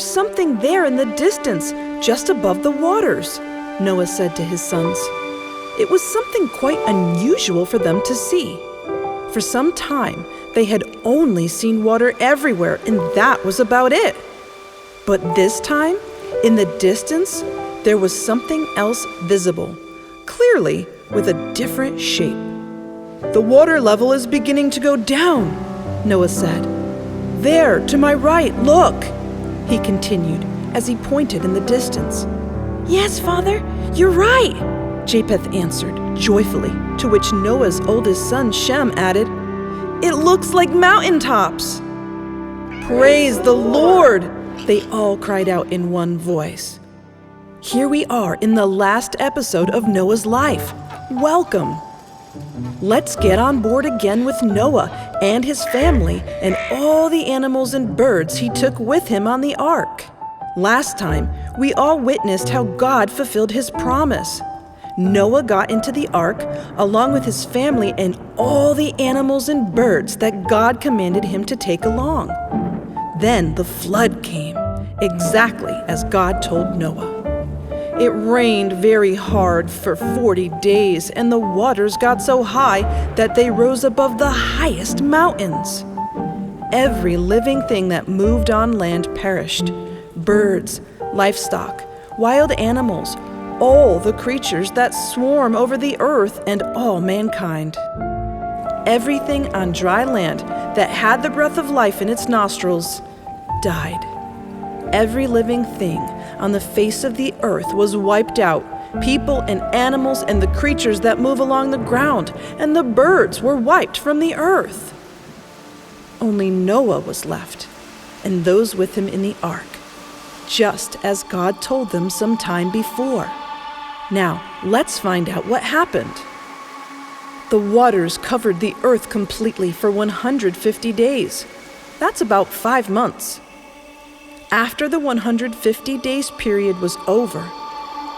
There's something there in the distance, just above the waters, Noah said to his sons. It was something quite unusual for them to see. For some time, they had only seen water everywhere, and that was about it. But this time, in the distance, there was something else visible, clearly with a different shape. The water level is beginning to go down, Noah said. There, to my right, look, he continued as he pointed in the distance. Yes, Father, you're right, Japheth answered joyfully, to which Noah's oldest son Shem added, It looks like mountaintops. Praise the Lord, they all cried out in one voice. Here we are in the last episode of Noah's life. Welcome. Let's get on board again with Noah and his family and all the animals and birds he took with him on the ark. Last time, we all witnessed how God fulfilled his promise. Noah got into the ark along with his family and all the animals and birds that God commanded him to take along. Then the flood came, exactly as God told Noah. It rained very hard for 40 days, and the waters got so high that they rose above the highest mountains. Every living thing that moved on land perished. Birds, livestock, wild animals, all the creatures that swarm over the earth, and all mankind. Everything on dry land that had the breath of life in its nostrils died. Every living thing on the face of the earth was wiped out, people and animals and the creatures that move along the ground, and the birds were wiped from the earth. Only Noah was left, and those with him in the ark, just as God told them some time before. Now, let's find out what happened. The waters covered the earth completely for 150 days. That's about 5 months. After the 150 days period was over,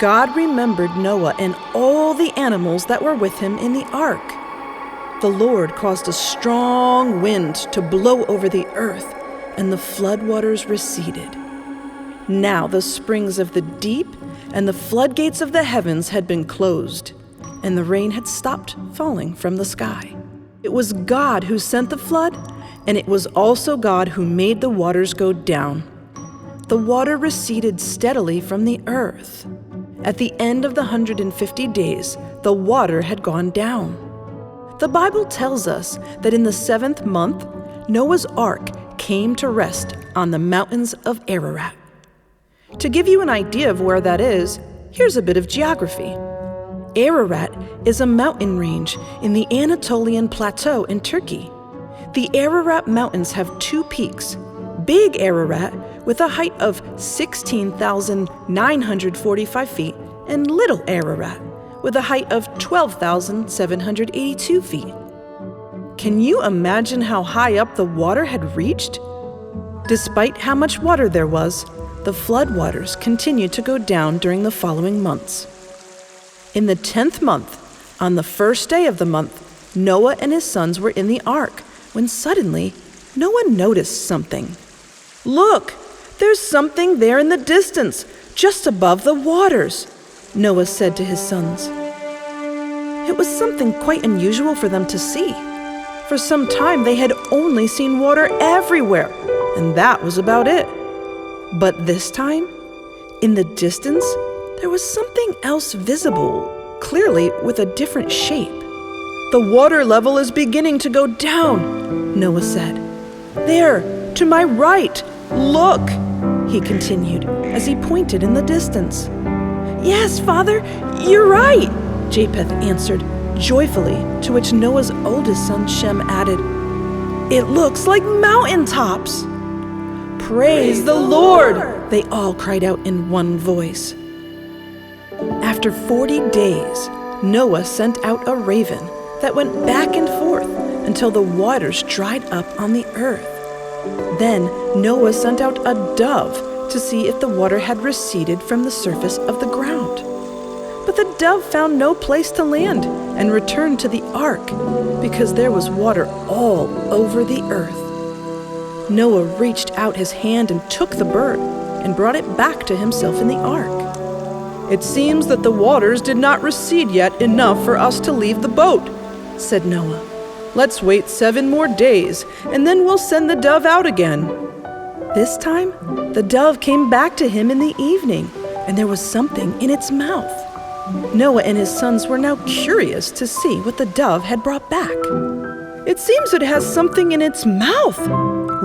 God remembered Noah and all the animals that were with him in the ark. The Lord caused a strong wind to blow over the earth, and the floodwaters receded. Now the springs of the deep and the floodgates of the heavens had been closed, and the rain had stopped falling from the sky. It was God who sent the flood, and it was also God who made the waters go down. The water receded steadily from the earth. At the end of the 150 days, the water had gone down. The Bible tells us that in the 7th month, Noah's ark came to rest on the mountains of Ararat. To give you an idea of where that is, here's a bit of geography. Ararat is a mountain range in the Anatolian Plateau in Turkey. The Ararat Mountains have 2 peaks, Big Ararat with a height of 16,945 feet, and Little Ararat with a height of 12,782 feet. Can you imagine how high up the water had reached? Despite how much water there was, the floodwaters continued to go down during the following months. In the 10th month, on the first day of the month, Noah and his sons were in the ark when suddenly Noah noticed something. Look, there's something there in the distance, just above the waters, Noah said to his sons. It was something quite unusual for them to see. For some time they had only seen water everywhere, and that was about it. But this time, in the distance, there was something else visible, clearly with a different shape. The water level is beginning to go down, Noah said. There, to my right, look, he continued as he pointed in the distance. Yes, Father, you're right, Japheth answered joyfully, to which Noah's oldest son Shem added, It looks like mountaintops. Praise the Lord, they all cried out in one voice. After 40 days, Noah sent out a raven that went back and forth until the waters dried up on the earth. Then Noah sent out a dove to see if the water had receded from the surface of the ground. But the dove found no place to land and returned to the ark because there was water all over the earth. Noah reached out his hand and took the bird, and brought it back to himself in the ark. "It seems that the waters did not recede yet enough for us to leave the boat," said Noah. "Let's wait 7 more days, and then we'll send the dove out again." This time, the dove came back to him in the evening, and there was something in its mouth. Noah and his sons were now curious to see what the dove had brought back. "It seems it has something in its mouth.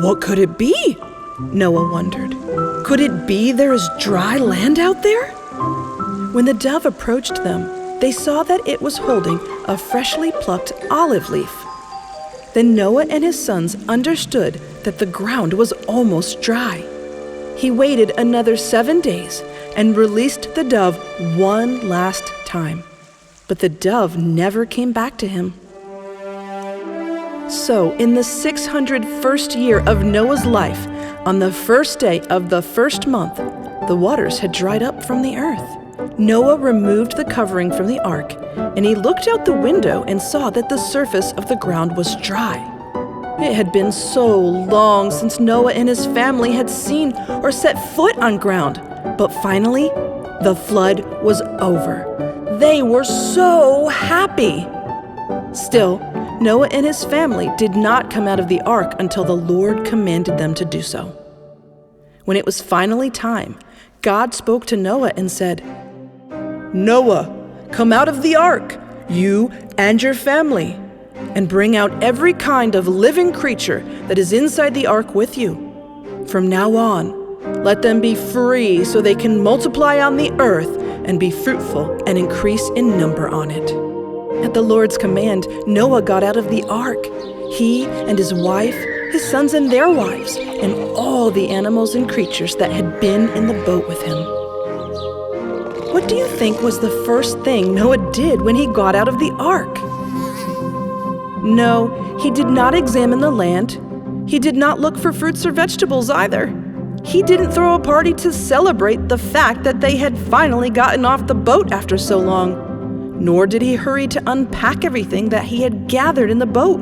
What could it be?" Noah wondered. "Could it be there is dry land out there?" When the dove approached them, they saw that it was holding a freshly plucked olive leaf. Then Noah and his sons understood that the ground was almost dry. He waited another 7 days and released the dove one last time. But the dove never came back to him. So, in the 601st year of Noah's life, on the first day of the first month, the waters had dried up from the earth. Noah removed the covering from the ark, and he looked out the window and saw that the surface of the ground was dry. It had been so long since Noah and his family had seen or set foot on ground, but finally, the flood was over. They were so happy. Still, Noah and his family did not come out of the ark until the Lord commanded them to do so. When it was finally time, God spoke to Noah and said, "Noah, come out of the ark, you and your family, and bring out every kind of living creature that is inside the ark with you. From now on, let them be free so they can multiply on the earth and be fruitful and increase in number on it." At the Lord's command, Noah got out of the ark. He and his wife, his sons and their wives, and all the animals and creatures that had been in the boat with him. What do you think was the first thing Noah did when he got out of the ark? No, he did not examine the land. He did not look for fruits or vegetables either. He didn't throw a party to celebrate the fact that they had finally gotten off the boat after so long. Nor did he hurry to unpack everything that he had gathered in the boat,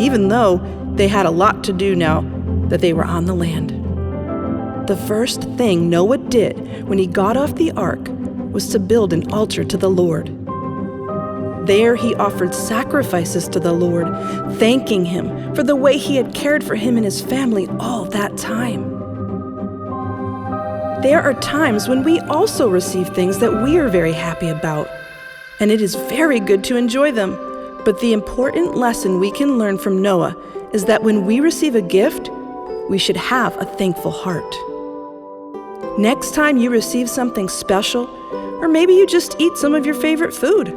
even though they had a lot to do now that they were on the land. The first thing Noah did when he got off the ark was to build an altar to the Lord. There he offered sacrifices to the Lord, thanking him for the way he had cared for him and his family all that time. There are times when we also receive things that we are very happy about, and it is very good to enjoy them. But the important lesson we can learn from Noah is that when we receive a gift, we should have a thankful heart. Next time you receive something special, or maybe you just eat some of your favorite food,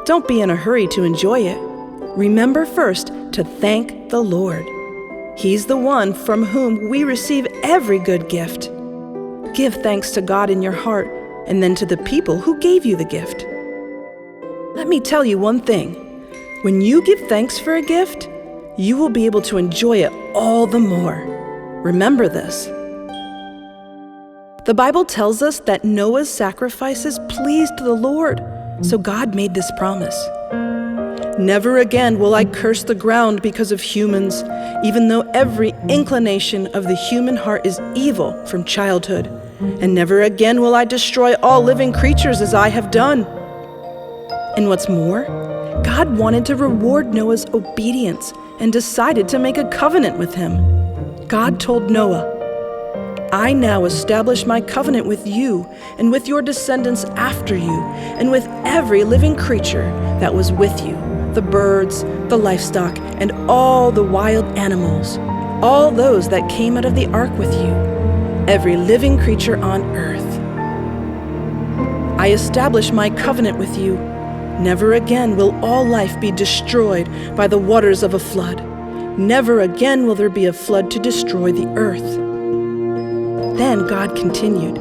don't be in a hurry to enjoy it. Remember first to thank the Lord. He's the one from whom we receive every good gift. Give thanks to God in your heart, and then to the people who gave you the gift. Let me tell you one thing. When you give thanks for a gift, you will be able to enjoy it all the more. Remember this. The Bible tells us that Noah's sacrifices pleased the Lord, so God made this promise. "Never again will I curse the ground because of humans, even though every inclination of the human heart is evil from childhood. And never again will I destroy all living creatures as I have done." And what's more, God wanted to reward Noah's obedience and decided to make a covenant with him. God told Noah, "I now establish my covenant with you and with your descendants after you and with every living creature that was with you, the birds, the livestock, and all the wild animals, all those that came out of the ark with you, every living creature on earth. I establish my covenant with you. Never again will all life be destroyed by the waters of a flood. Never again will there be a flood to destroy the earth." Then God continued,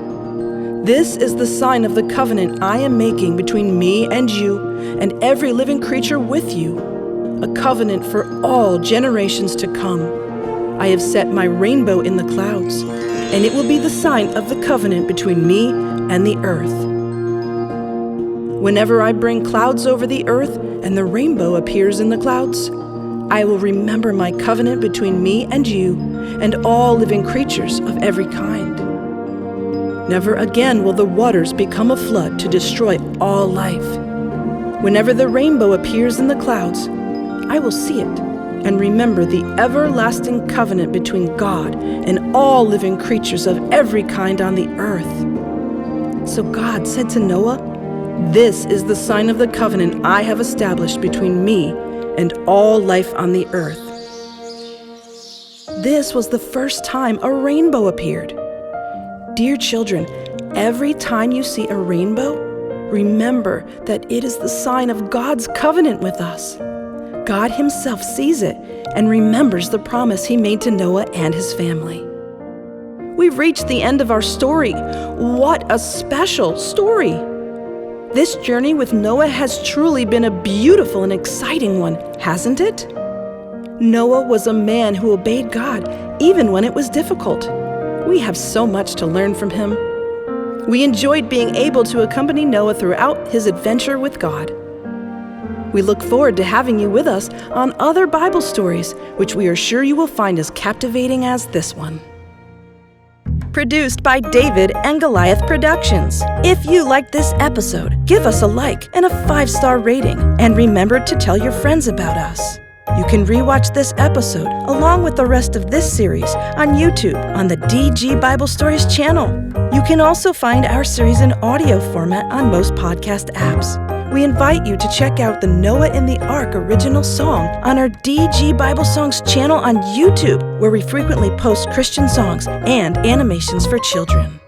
"This is the sign of the covenant I am making between me and you and every living creature with you, a covenant for all generations to come. I have set my rainbow in the clouds, and it will be the sign of the covenant between me and the earth. Whenever I bring clouds over the earth and the rainbow appears in the clouds, I will remember my covenant between me and you and all living creatures of every kind. Never again will the waters become a flood to destroy all life. Whenever the rainbow appears in the clouds, I will see it and remember the everlasting covenant between God and all living creatures of every kind on the earth. So God said to Noah, "This is the sign of the covenant I have established between me and all life on the earth." This was the first time a rainbow appeared. Dear children, every time you see a rainbow, remember that it is the sign of God's covenant with us. God Himself sees it and remembers the promise He made to Noah and his family. We've reached the end of our story. What a special story! This journey with Noah has truly been a beautiful and exciting one, hasn't it? Noah was a man who obeyed God even when it was difficult. We have so much to learn from him. We enjoyed being able to accompany Noah throughout his adventure with God. We look forward to having you with us on other Bible stories, which we are sure you will find as captivating as this one. Produced by David and Goliath Productions. If you liked this episode, give us a like and a 5-star rating, and remember to tell your friends about us. You can rewatch this episode along with the rest of this series on YouTube on the DG Bible Stories channel. You can also find our series in audio format on most podcast apps. We invite you to check out the Noah in the Ark original song on our DG Bible Songs channel on YouTube, where we frequently post Christian songs and animations for children.